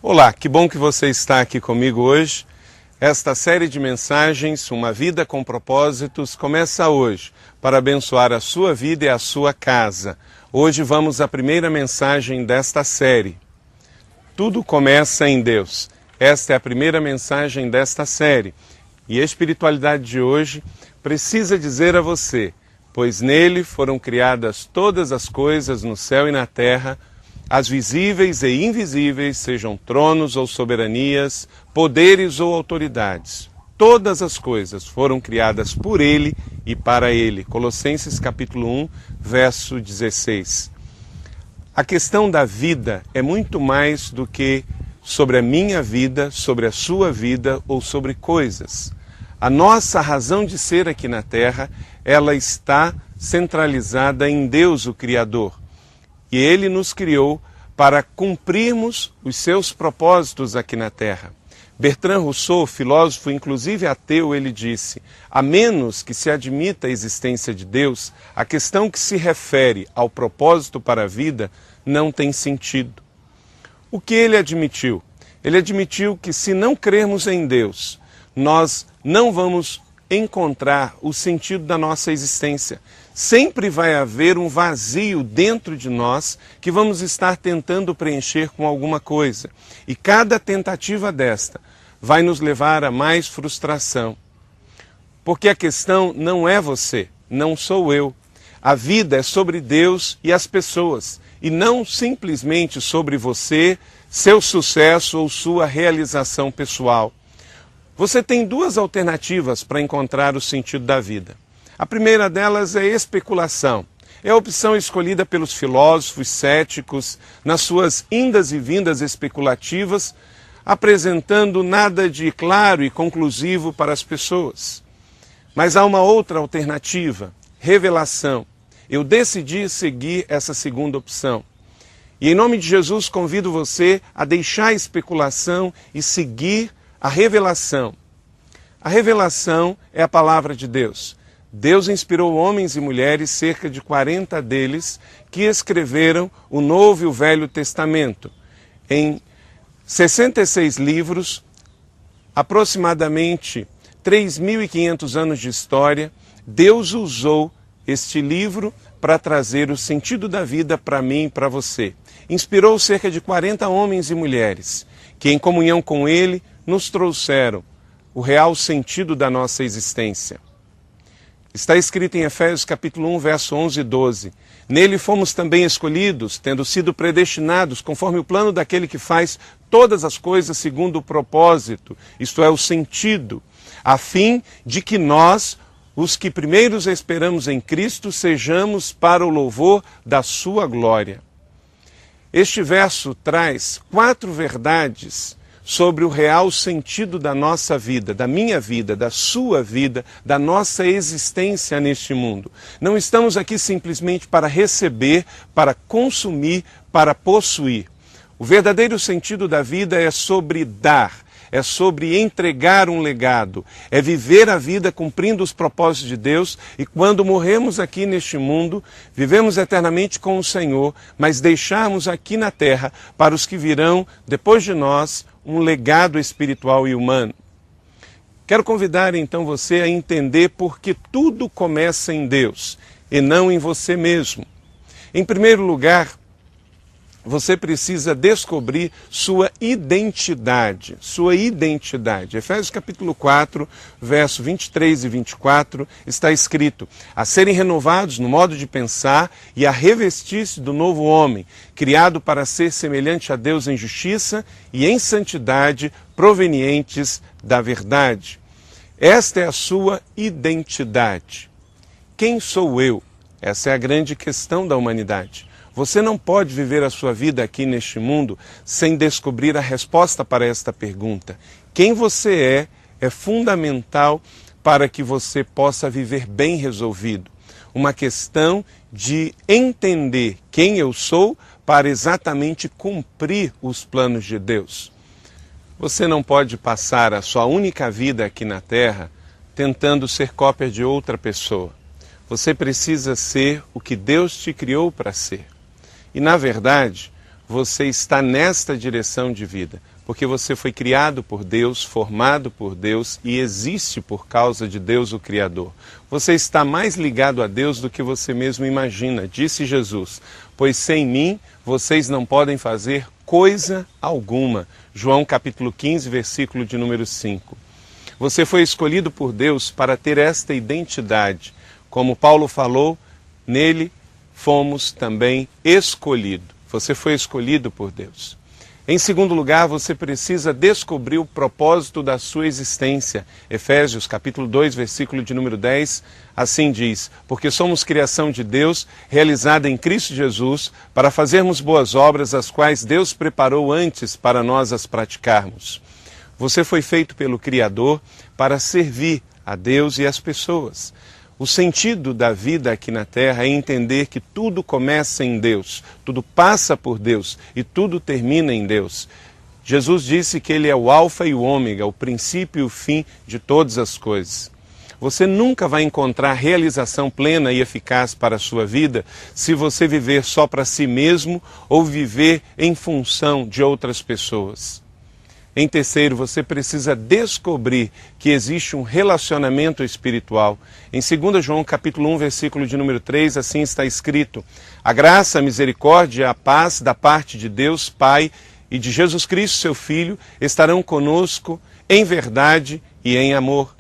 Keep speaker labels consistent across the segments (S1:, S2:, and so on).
S1: Olá, que bom que você está aqui comigo hoje. Esta série de mensagens, Uma Vida com Propósitos, começa hoje para abençoar a sua vida e a sua casa. Hoje vamos à primeira mensagem desta série. Tudo começa em Deus. Esta é a primeira mensagem desta série. E a espiritualidade de hoje precisa dizer a você, pois nele foram criadas todas as coisas no céu e na terra, as visíveis e invisíveis, sejam tronos ou soberanias, poderes ou autoridades. Todas as coisas foram criadas por ele e para ele. Colossenses capítulo 1, verso 16. A questão da vida é muito mais do que sobre a minha vida, sobre a sua vida ou sobre coisas. A nossa razão de ser aqui na Terra, ela está centralizada em Deus, o Criador. E Ele nos criou para cumprirmos os seus propósitos aqui na Terra. Bertrand Rousseau, filósofo, inclusive ateu, ele disse: a menos que se admita a existência de Deus, a questão que se refere ao propósito para a vida não tem sentido. O que ele admitiu? Ele admitiu que se não crermos em Deus, nós não vamos encontrar o sentido da nossa existência. Sempre vai haver um vazio dentro de nós que vamos estar tentando preencher com alguma coisa. E cada tentativa desta vai nos levar a mais frustração. Porque a questão não é você, não sou eu. A vida é sobre Deus e as pessoas, e não simplesmente sobre você, seu sucesso ou sua realização pessoal. Você tem duas alternativas para encontrar o sentido da vida. A primeira delas é especulação. É a opção escolhida pelos filósofos céticos nas suas indas e vindas especulativas, apresentando nada de claro e conclusivo para as pessoas. Mas há uma outra alternativa, revelação. Eu decidi seguir essa segunda opção. E em nome de Jesus convido você a deixar a especulação e seguir a revelação. A revelação é a palavra de Deus. Deus inspirou homens e mulheres, cerca de 40 deles, que escreveram o Novo e o Velho Testamento. Em 66 livros, aproximadamente 3.500 anos de história, Deus usou este livro para trazer o sentido da vida para mim e para você. Inspirou cerca de 40 homens e mulheres, que em comunhão com Ele nos trouxeram o real sentido da nossa existência. Está escrito em Efésios capítulo 1, verso 11 e 12. Nele fomos também escolhidos, tendo sido predestinados, conforme o plano daquele que faz todas as coisas segundo o propósito, isto é, o sentido, a fim de que nós, os que primeiros esperamos em Cristo, sejamos para o louvor da sua glória. Este verso traz 4 verdades sobre o real sentido da nossa vida, da minha vida, da sua vida, da nossa existência neste mundo. Não estamos aqui simplesmente para receber, para consumir, para possuir. O verdadeiro sentido da vida é sobre dar, é sobre entregar um legado, é viver a vida cumprindo os propósitos de Deus, e quando morremos aqui neste mundo, vivemos eternamente com o Senhor, mas deixarmos aqui na terra, para os que virão depois de nós, um legado espiritual e humano. Quero convidar então você a entender por que tudo começa em Deus e não em você mesmo. Em primeiro lugar, você precisa descobrir sua identidade. Sua identidade. Efésios capítulo 4, verso 23 e 24, está escrito: a serem renovados no modo de pensar e a revestir-se do novo homem, criado para ser semelhante a Deus em justiça e em santidade, provenientes da verdade. Esta é a sua identidade. Quem sou eu? Essa é a grande questão da humanidade. Você não pode viver a sua vida aqui neste mundo sem descobrir a resposta para esta pergunta. Quem você é fundamental para que você possa viver bem resolvido. Uma questão de entender quem eu sou para exatamente cumprir os planos de Deus. Você não pode passar a sua única vida aqui na Terra tentando ser cópia de outra pessoa. Você precisa ser o que Deus te criou para ser. E, na verdade, você está nesta direção de vida, porque você foi criado por Deus, formado por Deus e existe por causa de Deus, o Criador. Você está mais ligado a Deus do que você mesmo imagina, disse Jesus, pois sem mim vocês não podem fazer coisa alguma. João capítulo 15, versículo de número 5. Você foi escolhido por Deus para ter esta identidade. Como Paulo falou, nele fomos também escolhidos. Você foi escolhido por Deus. Em segundo lugar, você precisa descobrir o propósito da sua existência. Efésios capítulo 2, versículo de número 10, assim diz: porque somos criação de Deus, realizada em Cristo Jesus, para fazermos boas obras, as quais Deus preparou antes para nós as praticarmos. Você foi feito pelo Criador para servir a Deus e as pessoas. O sentido da vida aqui na Terra é entender que tudo começa em Deus, tudo passa por Deus e tudo termina em Deus. Jesus disse que Ele é o alfa e o ômega, o princípio e o fim de todas as coisas. Você nunca vai encontrar realização plena e eficaz para a sua vida se você viver só para si mesmo ou viver em função de outras pessoas. Em terceiro, você precisa descobrir que existe um relacionamento espiritual. Em 2 João capítulo 1, versículo de número 3, assim está escrito: a graça, a misericórdia e a paz da parte de Deus Pai e de Jesus Cristo, seu Filho, estarão conosco em verdade e em amor.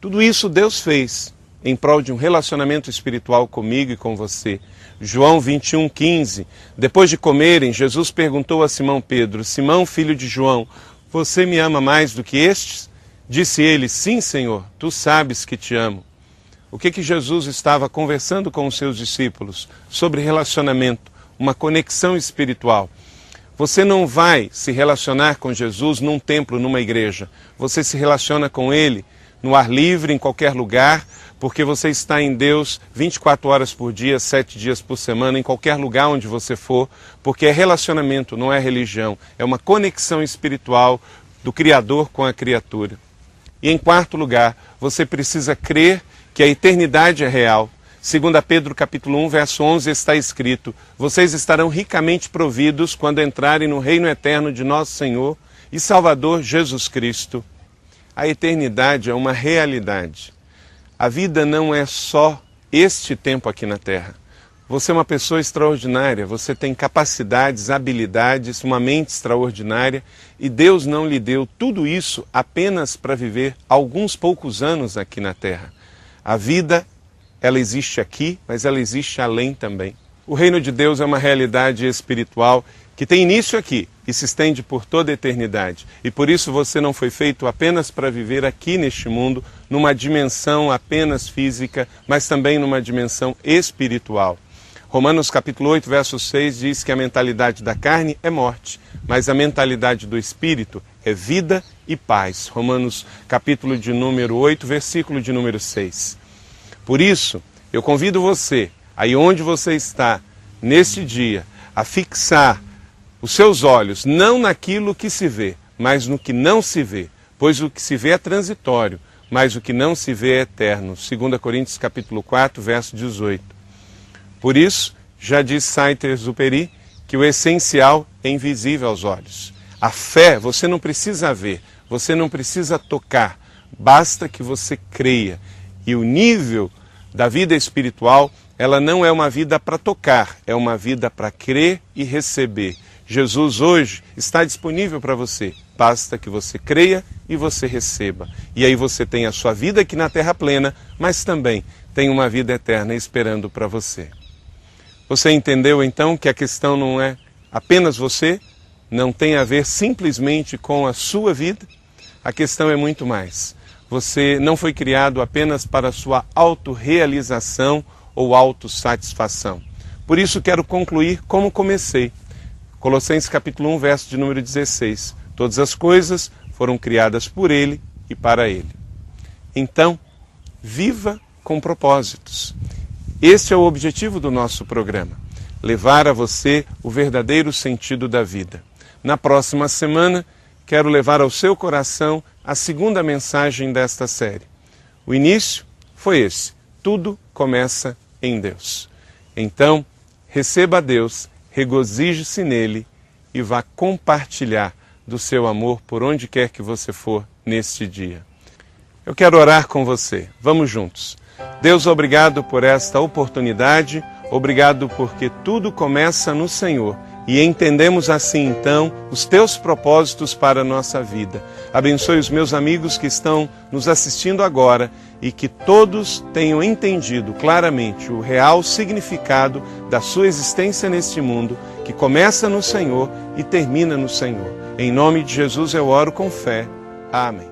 S1: Tudo isso Deus fez em prol de um relacionamento espiritual comigo e com você. João 21:15. Depois de comerem, Jesus perguntou a Simão Pedro: Simão, filho de João, você me ama mais do que estes? Disse ele: sim, Senhor, tu sabes que te amo. O que Jesus estava conversando com os seus discípulos? Sobre relacionamento, uma conexão espiritual. Você não vai se relacionar com Jesus num templo, numa igreja. Você se relaciona com Ele no ar livre, em qualquer lugar, porque você está em Deus 24 horas por dia, 7 dias por semana, em qualquer lugar onde você for, porque é relacionamento, não é religião. É uma conexão espiritual do Criador com a criatura. E em quarto lugar, você precisa crer que a eternidade é real. 2 Pedro capítulo 1, verso 11 está escrito: vocês estarão ricamente providos quando entrarem no reino eterno de nosso Senhor e Salvador Jesus Cristo. A eternidade é uma realidade. A vida não é só este tempo aqui na Terra. Você é uma pessoa extraordinária, você tem capacidades, habilidades, uma mente extraordinária e Deus não lhe deu tudo isso apenas para viver alguns poucos anos aqui na Terra. A vida, ela existe aqui, mas ela existe além também. O reino de Deus é uma realidade espiritual que tem início aqui e se estende por toda a eternidade. E por isso você não foi feito apenas para viver aqui neste mundo, numa dimensão apenas física, mas também numa dimensão espiritual. Romanos capítulo 8, verso 6 diz que a mentalidade da carne é morte, mas a mentalidade do espírito é vida e paz. Romanos capítulo de número 8, versículo de número 6. Por isso, eu convido você, aí onde você está, neste dia, a fixar os seus olhos não naquilo que se vê, mas no que não se vê, pois o que se vê é transitório, mas o que não se vê é eterno. 2 Coríntios capítulo 4, verso 18. Por isso, já diz Saint-Exupéry que o essencial é invisível aos olhos. A fé você não precisa ver, você não precisa tocar, basta que você creia. E o nível da vida espiritual, ela não é uma vida para tocar, é uma vida para crer e receber. Jesus hoje está disponível para você, basta que você creia e você receba. E aí você tem a sua vida aqui na terra plena, mas também tem uma vida eterna esperando para você. Você entendeu então que a questão não é apenas você, não tem a ver simplesmente com a sua vida? A questão é muito mais. Você não foi criado apenas para a sua autorrealização ou autossatisfação. Por isso quero concluir como comecei. Colossenses capítulo 1, verso de número 16. Todas as coisas foram criadas por Ele e para Ele. Então, viva com propósitos. Este é o objetivo do nosso programa, levar a você o verdadeiro sentido da vida. Na próxima semana, quero levar ao seu coração a segunda mensagem desta série. O início foi esse: tudo começa em Deus. Então, receba a Deus, regozije-se nele e vá compartilhar do seu amor por onde quer que você for neste dia. Eu quero orar com você. Vamos juntos. Deus, obrigado por esta oportunidade, obrigado porque tudo começa no Senhor e entendemos assim então os teus propósitos para a nossa vida. Abençoe os meus amigos que estão nos assistindo agora e que todos tenham entendido claramente o real significado da sua existência neste mundo, que começa no Senhor e termina no Senhor. Em nome de Jesus eu oro com fé. Amém.